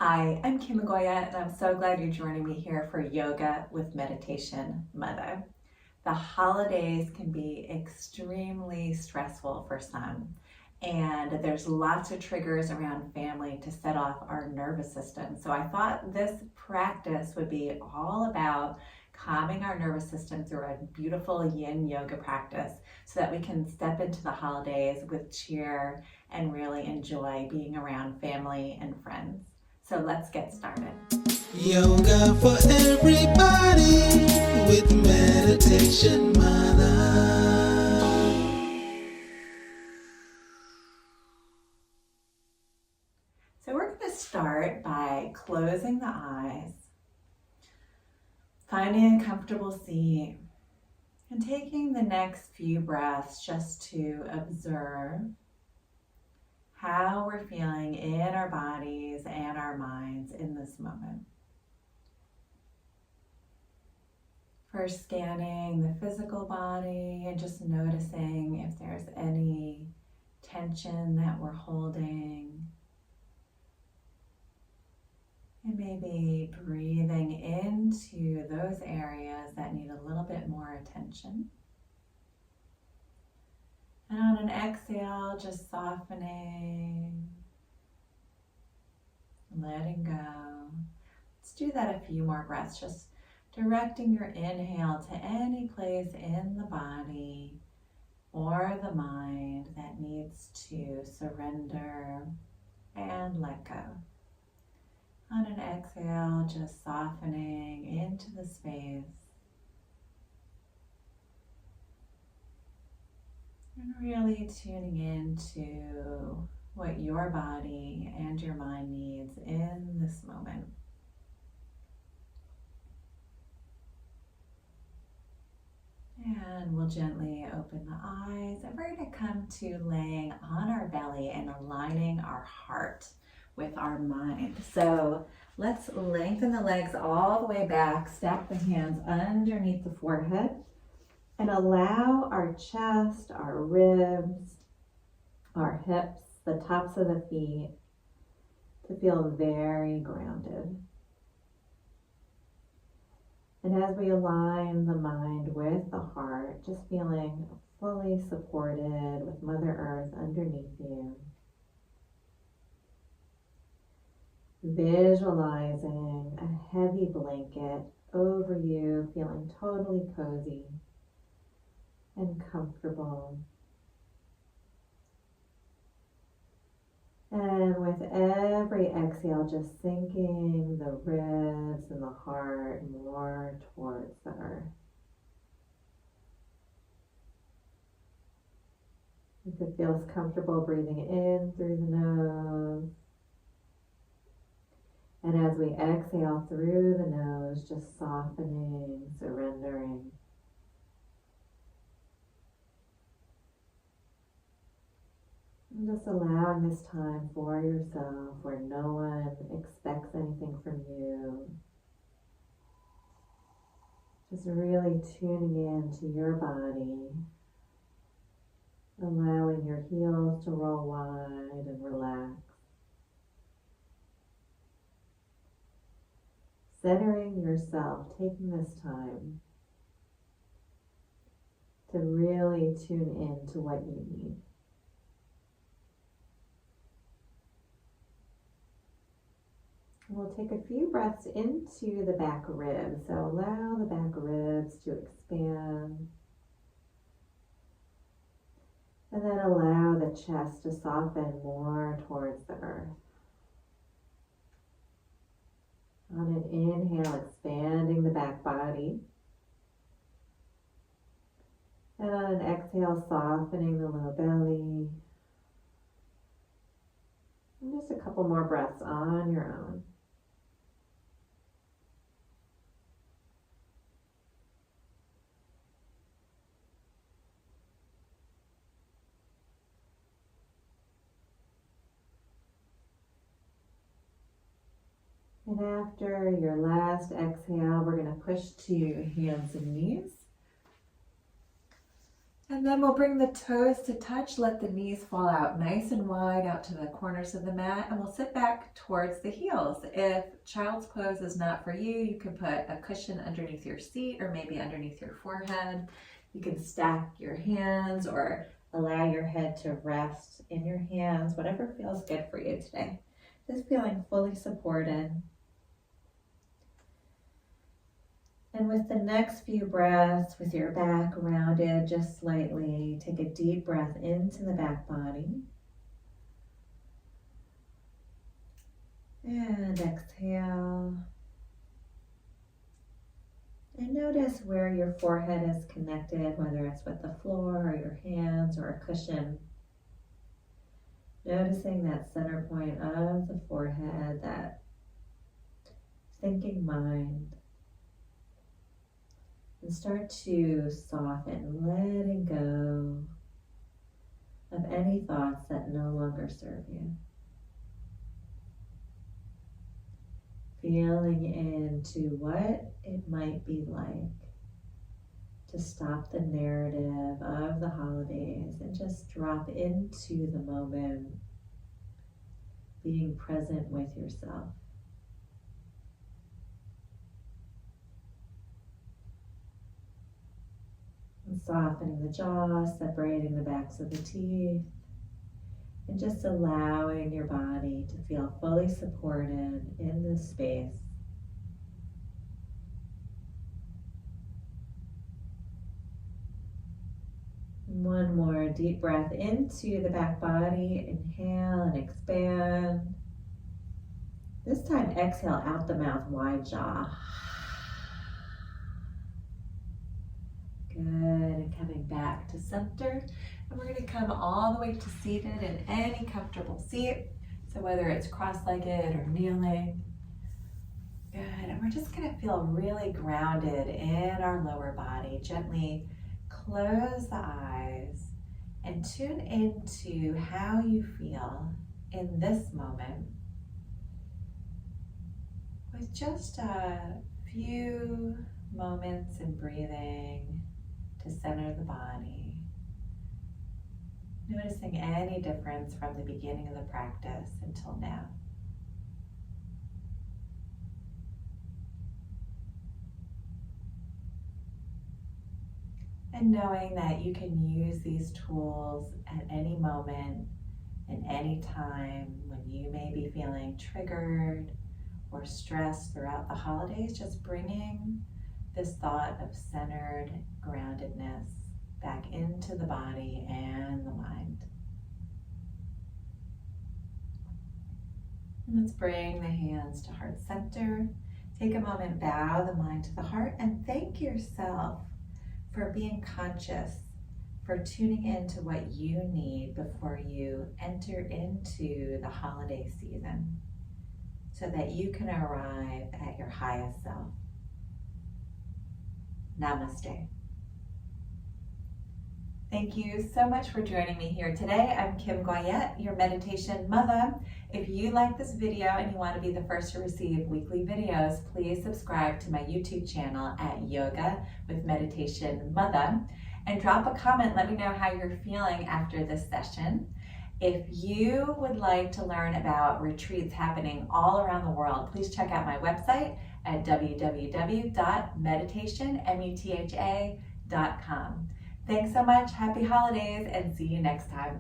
Hi, I'm Kim Agoya, and I'm so glad you're joining me here for Yoga with Meditation Mutha. The holidays can be extremely stressful for some, and there's lots of triggers around family to set off our nervous system. So I thought this practice would be all about calming our nervous system through a beautiful Yin Yoga practice so that we can step into the holidays with cheer and really enjoy being around family and friends. So let's get started. Yoga for everybody with Meditation Mutha. So we're going to start by closing the eyes, finding a comfortable seat, and taking the next few breaths just to observe how we're feeling in our bodies and our minds in this moment. First, scanning the physical body and just noticing if there's any tension that we're holding. And maybe breathing into those areas that need a little bit more attention. And on an exhale, just softening, letting go. Let's do that a few more breaths, just directing your inhale to any place in the body or the mind that needs to surrender and let go. On an exhale, just softening into the space. And really tuning into what your body and your mind needs in this moment. And we'll gently open the eyes, and we're going to come to laying on our belly and aligning our heart with our mind. So let's lengthen the legs all the way back, stack the hands underneath the forehead, and allow our chest, our ribs, our hips, the tops of the feet to feel very grounded. And as we align the mind with the heart, just feeling fully supported with Mother Earth underneath you. Visualizing a heavy blanket over you, feeling totally cozy and comfortable. And with every exhale, just sinking the ribs and the heart more towards the earth. If it feels comfortable, breathing in through the nose. And as we exhale through the nose, just softening, surrendering. And just allowing this time for yourself where no one expects anything from you. Just really tuning in to your body, allowing your heels to roll wide and relax. Centering yourself, taking this time to really tune in to what you need. We'll take a few breaths into the back ribs. So allow the back ribs to expand. And then allow the chest to soften more towards the earth. On an inhale, expanding the back body. And on an exhale, softening the low belly. And just a couple more breaths on your own. And after your last exhale, we're going to push to hands and knees. And then we'll bring the toes to touch, let the knees fall out nice and wide out to the corners of the mat, and we'll sit back towards the heels. If child's pose is not for you, you can put a cushion underneath your seat or maybe underneath your forehead. You can stack your hands or allow your head to rest in your hands, whatever feels good for you today. Just feeling fully supported. And with the next few breaths, with your back rounded just slightly, take a deep breath into the back body. And exhale. And notice where your forehead is connected, whether it's with the floor or your hands or a cushion. Noticing that center point of the forehead, that thinking mind. And start to soften, letting go of any thoughts that no longer serve you. Feeling into what it might be like to stop the narrative of the holidays and just drop into the moment, being present with yourself. And softening the jaw, separating the backs of the teeth, and just allowing your body to feel fully supported in this space. One more deep breath into the back body. Inhale and expand. This time, exhale out the mouth, wide jaw. Good, and coming back to center. And we're going to come all the way to seated in any comfortable seat. So whether it's cross-legged or kneeling. Good, and we're just going to feel really grounded in our lower body. Gently close the eyes and tune into how you feel in this moment with just a few moments in breathing to center the body. Noticing any difference from the beginning of the practice until now. And knowing that you can use these tools at any moment and any time when you may be feeling triggered or stressed throughout the holidays, just bringing this thought of centered groundedness back into the body and the mind. And let's bring the hands to heart center. Take a moment, bow the mind to the heart, and thank yourself for being conscious, for tuning into what you need before you enter into the holiday season so that you can arrive at your highest self. Namaste. Thank you so much for joining me here today. I'm Kim Goyette, your Meditation Mother. If you like this video and you want to be the first to receive weekly videos, please subscribe to my YouTube channel at Yoga with Meditation Mutha, and drop a comment. Let me know how you're feeling after this session. If you would like to learn about retreats happening all around the world, please check out my website at www.meditationmutha.com. Thanks so much, happy holidays, and see you next time.